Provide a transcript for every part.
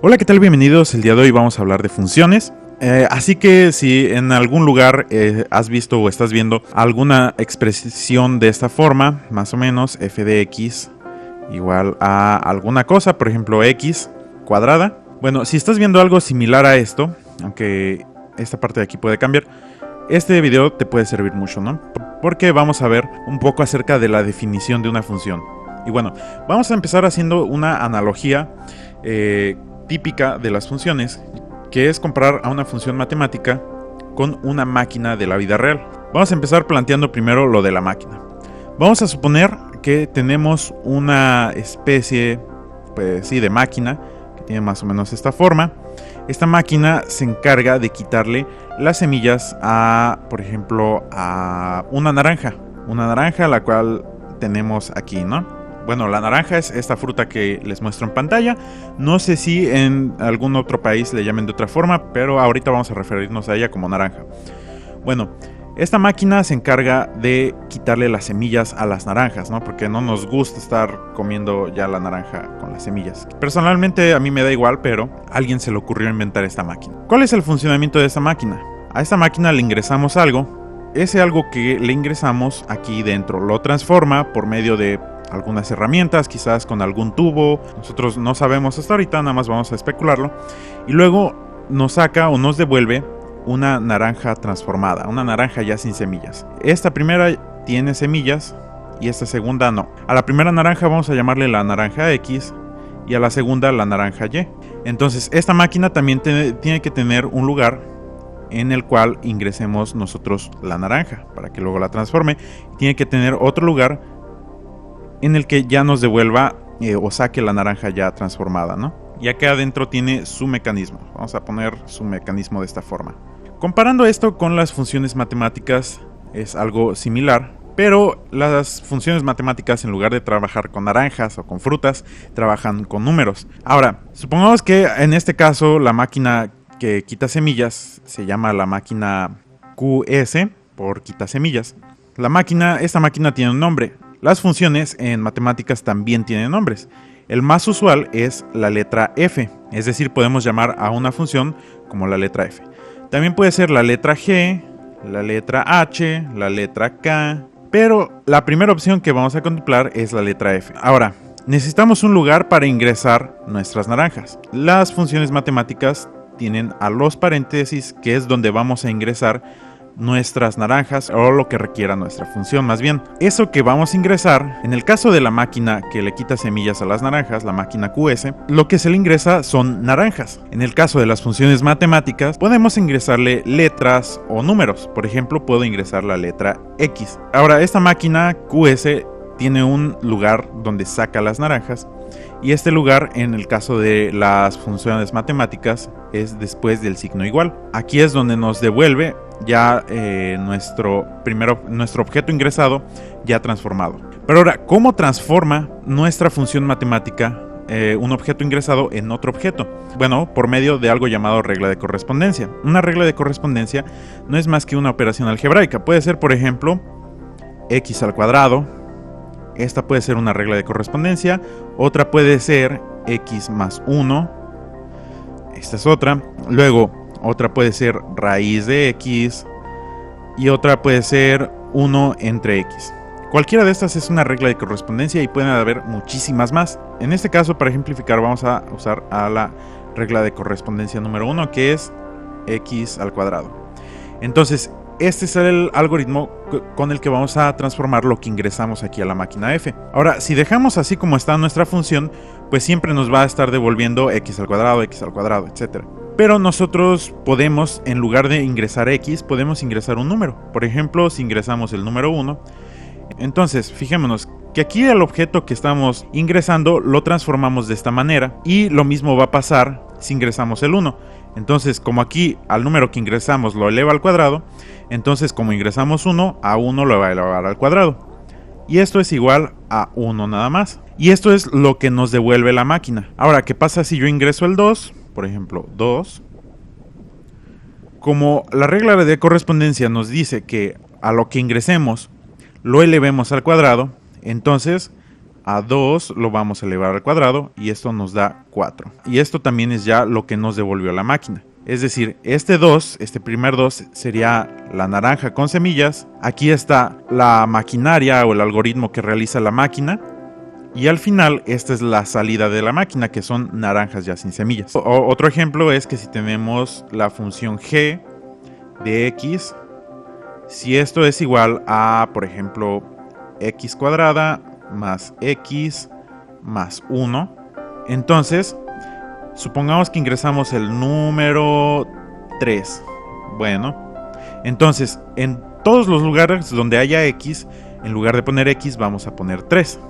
Hola, ¿qué tal? Bienvenidos. El día de hoy vamos a hablar de funciones. Así que si en algún lugar has visto o estás viendo alguna expresión de esta forma, más o menos f de x igual a alguna cosa, por ejemplo x cuadrada. Bueno, si estás viendo algo similar a esto, aunque esta parte de aquí puede cambiar, este video te puede servir mucho, ¿no? Porque vamos a ver un poco acerca de la definición de una función. Y bueno, vamos a empezar haciendo una analogía típica de las funciones, que es comparar a una función matemática con una máquina de la vida real. Vamos a empezar planteando primero lo de la máquina. Vamos a suponer que tenemos una especie, pues sí, de máquina que tiene más o menos esta forma. Esta máquina se encarga de quitarle las semillas a, por ejemplo, a una naranja la cual tenemos aquí, ¿no? Bueno, la naranja es esta fruta que les muestro en pantalla. No sé si en algún otro país le llamen de otra forma, pero ahorita vamos a referirnos a ella como naranja. Bueno, esta máquina se encarga de quitarle las semillas a las naranjas, ¿no? Porque no nos gusta estar comiendo ya la naranja con las semillas. Personalmente a mí me da igual, pero a alguien se le ocurrió inventar esta máquina. ¿Cuál es el funcionamiento de esta máquina? A esta máquina le ingresamos algo. Ese algo que le ingresamos aquí dentro lo transforma por medio de algunas herramientas, quizás con algún tubo. Nosotros no sabemos hasta ahorita, nada más vamos a especularlo. Y luego nos saca o nos devuelve una naranja transformada, una naranja ya sin semillas. Esta primera tiene semillas y esta segunda no. A la primera naranja vamos a llamarle la naranja X y a la segunda la naranja Y. Entonces esta máquina también tiene que tener un lugar en el cual ingresemos nosotros la naranja para que luego la transforme. Tiene que tener otro lugar en el que ya nos devuelva o saque la naranja ya transformada, ¿no? Y acá adentro tiene su mecanismo. Vamos a poner su mecanismo de esta forma. Comparando esto con las funciones matemáticas es algo similar, pero las funciones matemáticas, en lugar de trabajar con naranjas o con frutas, trabajan con números. Ahora, supongamos que en este caso la máquina que quita semillas se llama la máquina QS por quita semillas. Esta máquina tiene un nombre. Las funciones en matemáticas también tienen nombres. El más usual es la letra F, es decir, podemos llamar a una función como la letra F. También puede ser la letra G, la letra H, la letra K, pero la primera opción que vamos a contemplar es la letra F. Ahora, necesitamos un lugar para ingresar nuestras naranjas. Las funciones matemáticas tienen a los paréntesis, que es donde vamos a ingresar nuestras naranjas o lo que requiera nuestra función. Más bien, eso que vamos a ingresar, en el caso de la máquina que le quita semillas a las naranjas, la máquina QS, lo que se le ingresa son naranjas. En el caso de las funciones matemáticas, podemos ingresarle letras o números. Por ejemplo, puedo ingresar la letra X. Ahora, esta máquina QS tiene un lugar donde saca las naranjas, y este lugar, en el caso de las funciones matemáticas, es después del signo igual. Aquí es donde nos devuelve ya nuestro objeto ingresado ya transformado. Pero ahora, ¿cómo transforma nuestra función matemática un objeto ingresado en otro objeto? Bueno, por medio de algo llamado regla de correspondencia. Una regla de correspondencia no es más que una operación algebraica. Puede ser, por ejemplo, x al cuadrado. Esta puede ser una regla de correspondencia. Otra puede ser x más 1. Esta es otra. Luego, otra puede ser raíz de x. Y otra puede ser 1 entre x. Cualquiera de estas es una regla de correspondencia y pueden haber muchísimas más. En este caso, para ejemplificar, vamos a usar a la regla de correspondencia número 1, que es x al cuadrado. Entonces, este es el algoritmo con el que vamos a transformar lo que ingresamos aquí a la máquina F. Ahora, si dejamos así como está nuestra función, pues siempre nos va a estar devolviendo x al cuadrado, etc. Pero nosotros podemos, en lugar de ingresar x, podemos ingresar un número. Por ejemplo, si ingresamos el número 1, entonces fijémonos que aquí el objeto que estamos ingresando lo transformamos de esta manera, y lo mismo va a pasar si ingresamos el 1. Entonces, como aquí al número que ingresamos lo eleva al cuadrado, entonces como ingresamos 1, a 1 lo va a elevar al cuadrado. Y esto es igual a 1 nada más. Y esto es lo que nos devuelve la máquina. Ahora, ¿qué pasa si yo ingreso el 2? Por ejemplo, 2. Como la regla de correspondencia nos dice que a lo que ingresemos lo elevemos al cuadrado, entonces a 2 lo vamos a elevar al cuadrado y esto nos da 4. Y esto también es ya lo que nos devolvió la máquina. Es decir, este primer 2 sería la naranja con semillas. Aquí está la maquinaria o el algoritmo que realiza la máquina. Y al final, esta es la salida de la máquina, que son naranjas ya sin semillas. Otro ejemplo es que si tenemos la función g de x, si esto es igual a, por ejemplo, x cuadrada más x más 1, entonces supongamos que ingresamos el número 3. Bueno, entonces en todos los lugares donde haya x, en lugar de poner x vamos a poner 3.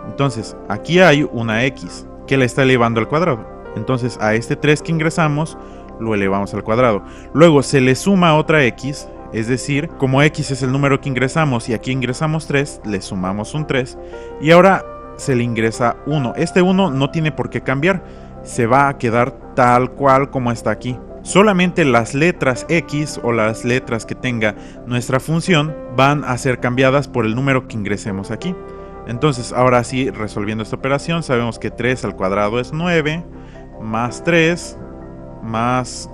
Entonces aquí hay una x que la está elevando al cuadrado. Entonces a este 3 que ingresamos lo elevamos al cuadrado. Luego se le suma otra x, es decir, como x es el número que ingresamos y aquí ingresamos 3, le sumamos un 3 y ahora se le ingresa 1. Este 1 no tiene por qué cambiar, se va a quedar tal cual como está aquí. Solamente las letras x o las letras que tenga nuestra función van a ser cambiadas por el número que ingresemos aquí. Entonces ahora sí, resolviendo esta operación, sabemos que 3 al cuadrado es 9, más 3, más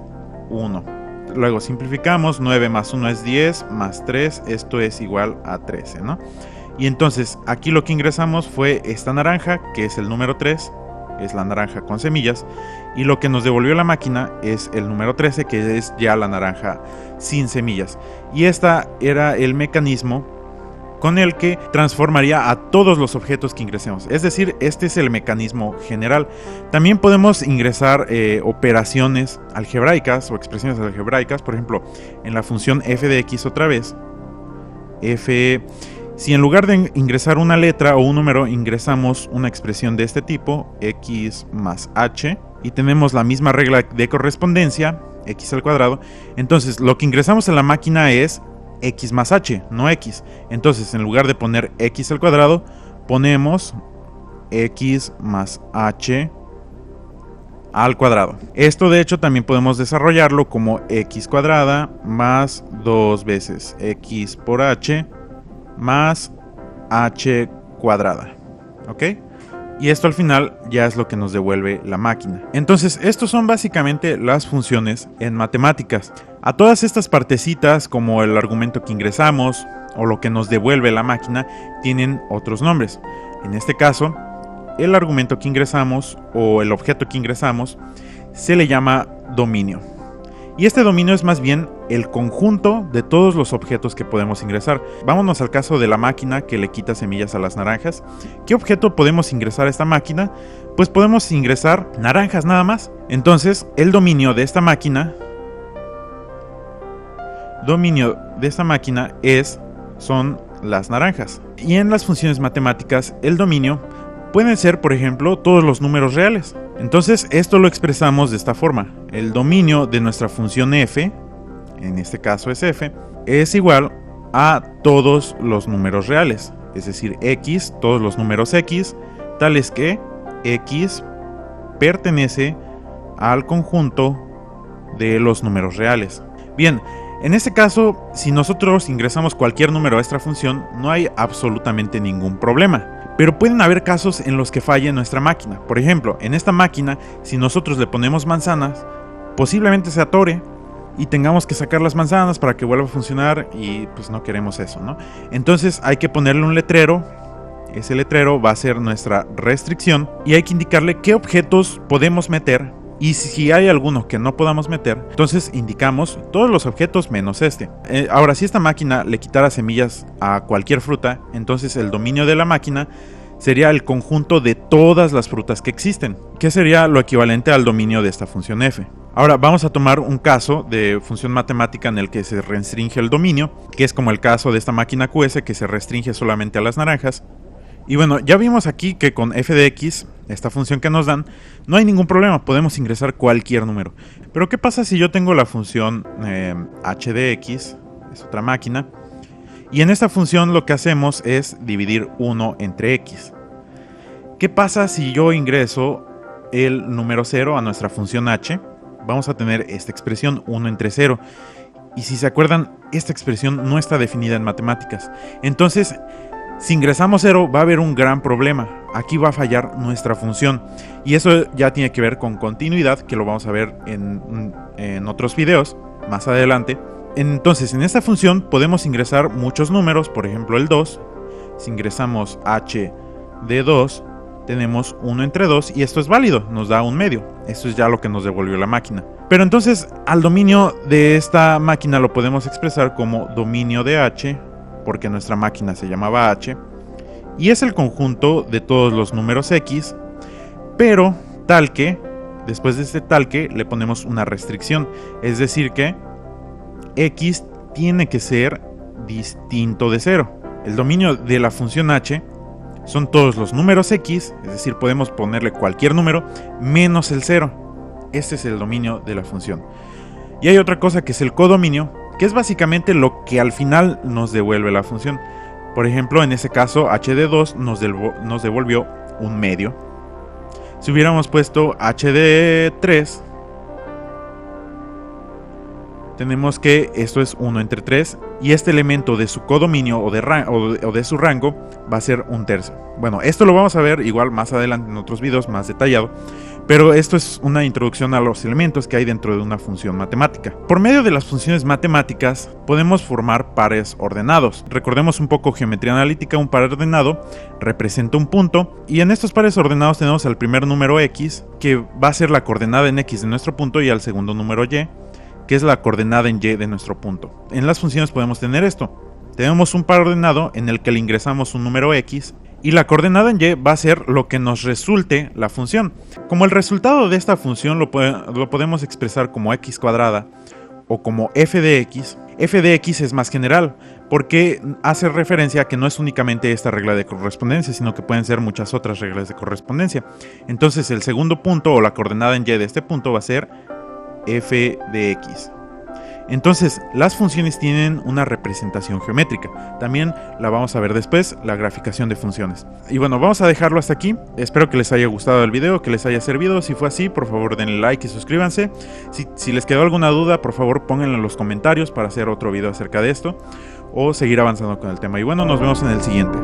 1. Luego simplificamos, 9 más 1 es 10, más 3, esto es igual a 13, ¿no? Y entonces aquí lo que ingresamos fue esta naranja, que es el número 3, es la naranja con semillas, y lo que nos devolvió la máquina es el número 13, que es ya la naranja sin semillas. Y este era el mecanismo con el que transformaría a todos los objetos que ingresemos. Es decir, este es el mecanismo general. También podemos ingresar operaciones algebraicas o expresiones algebraicas. Por ejemplo, en la función f de x otra vez, si en lugar de ingresar una letra o un número ingresamos una expresión de este tipo, x más h, y tenemos la misma regla de correspondencia, x al cuadrado, entonces lo que ingresamos en la máquina es x más h, no x. Entonces en lugar de poner x al cuadrado, ponemos x más h al cuadrado. Esto de hecho también podemos desarrollarlo como x cuadrada más 2 veces x por h más h cuadrada. ¿Ok? Y esto al final ya es lo que nos devuelve la máquina. Entonces, estos son básicamente las funciones en matemáticas. A todas estas partecitas, como el argumento que ingresamos o lo que nos devuelve la máquina, tienen otros nombres. En este caso, el argumento que ingresamos o el objeto que ingresamos se le llama dominio. Y este dominio es más bien el conjunto de todos los objetos que podemos ingresar. Vámonos al caso de la máquina que le quita semillas a las naranjas. ¿Qué objeto podemos ingresar a esta máquina? Pues podemos ingresar naranjas nada más. Entonces, el dominio de esta máquina son las naranjas. Y en las funciones matemáticas, el dominio pueden ser, por ejemplo, todos los números reales. Entonces, esto lo expresamos de esta forma. El dominio de nuestra función f, en este caso es f, es igual a todos los números reales. Es decir, x, todos los números x, tales que x pertenece al conjunto de los números reales. Bien, en este caso, si nosotros ingresamos cualquier número a esta función, no hay absolutamente ningún problema. Pero pueden haber casos en los que falle nuestra máquina. Por ejemplo, en esta máquina, si nosotros le ponemos manzanas, posiblemente se atore y tengamos que sacar las manzanas para que vuelva a funcionar y pues no queremos eso, ¿no? Entonces hay que ponerle un letrero. Ese letrero va a ser nuestra restricción y hay que indicarle qué objetos podemos meter. Y si hay alguno que no podamos meter, entonces indicamos todos los objetos menos este. Ahora, si esta máquina le quitara semillas a cualquier fruta, entonces el dominio de la máquina sería el conjunto de todas las frutas que existen, que sería lo equivalente al dominio de esta función f. Ahora vamos a tomar un caso de función matemática en el que se restringe el dominio, que es como el caso de esta máquina QS que se restringe solamente a las naranjas. Y bueno, ya vimos aquí que con f de x, esta función que nos dan, no hay ningún problema, podemos ingresar cualquier número. Pero ¿qué pasa si yo tengo la función h de x, es otra máquina, y en esta función lo que hacemos es dividir 1 entre x? ¿Qué pasa si yo ingreso el número 0 a nuestra función h? Vamos a tener esta expresión 1 entre 0. Y si se acuerdan, esta expresión no está definida en matemáticas. Entonces, Si ingresamos 0 va a haber un gran problema. Aquí va a fallar nuestra función. Y eso ya tiene que ver con continuidad, que lo vamos a ver en otros videos más adelante. Entonces, en esta función podemos ingresar muchos números, por ejemplo el 2. Si ingresamos h de 2, tenemos 1 entre 2 y esto es válido, nos da un medio. Esto es ya lo que nos devolvió la máquina. Pero entonces, al dominio de esta máquina lo podemos expresar como dominio de h, porque nuestra máquina se llamaba h, y es el conjunto de todos los números x, pero tal que, después de este tal que, le ponemos una restricción, es decir que x tiene que ser distinto de 0. El dominio de la función h son todos los números x, es decir, podemos ponerle cualquier número menos el 0. Este es el dominio de la función. Y hay otra cosa que es el codominio, que es básicamente lo que al final nos devuelve la función. Por ejemplo, en ese caso, h de 2 nos devolvió un medio. Si hubiéramos puesto h de 3, tenemos que esto es 1 entre 3 y este elemento de su codominio o de su rango va a ser un tercio. Bueno, esto lo vamos a ver igual más adelante en otros videos más detallado, pero esto es una introducción a los elementos que hay dentro de una función matemática. Por medio de las funciones matemáticas podemos formar pares ordenados. Recordemos un poco geometría analítica, un par ordenado representa un punto y en estos pares ordenados tenemos al primer número x, que va a ser la coordenada en x de nuestro punto, y al segundo número y, que es la coordenada en y de nuestro punto. En las funciones podemos tener esto. Tenemos un par ordenado en el que le ingresamos un número x y la coordenada en y va a ser lo que nos resulte la función. Como el resultado de esta función lo podemos expresar como x cuadrada o como f de x. F de x es más general porque hace referencia a que no es únicamente esta regla de correspondencia, sino que pueden ser muchas otras reglas de correspondencia. Entonces el segundo punto o la coordenada en y de este punto va a ser f de x. Entonces, las funciones tienen una representación geométrica. También la vamos a ver después, la graficación de funciones. Y bueno, vamos a dejarlo hasta aquí. Espero que les haya gustado el video, que les haya servido. Si fue así, por favor denle like y suscríbanse. Si les quedó alguna duda, por favor pónganla en los comentarios para hacer otro video acerca de esto o seguir avanzando con el tema. Y bueno, nos vemos en el siguiente.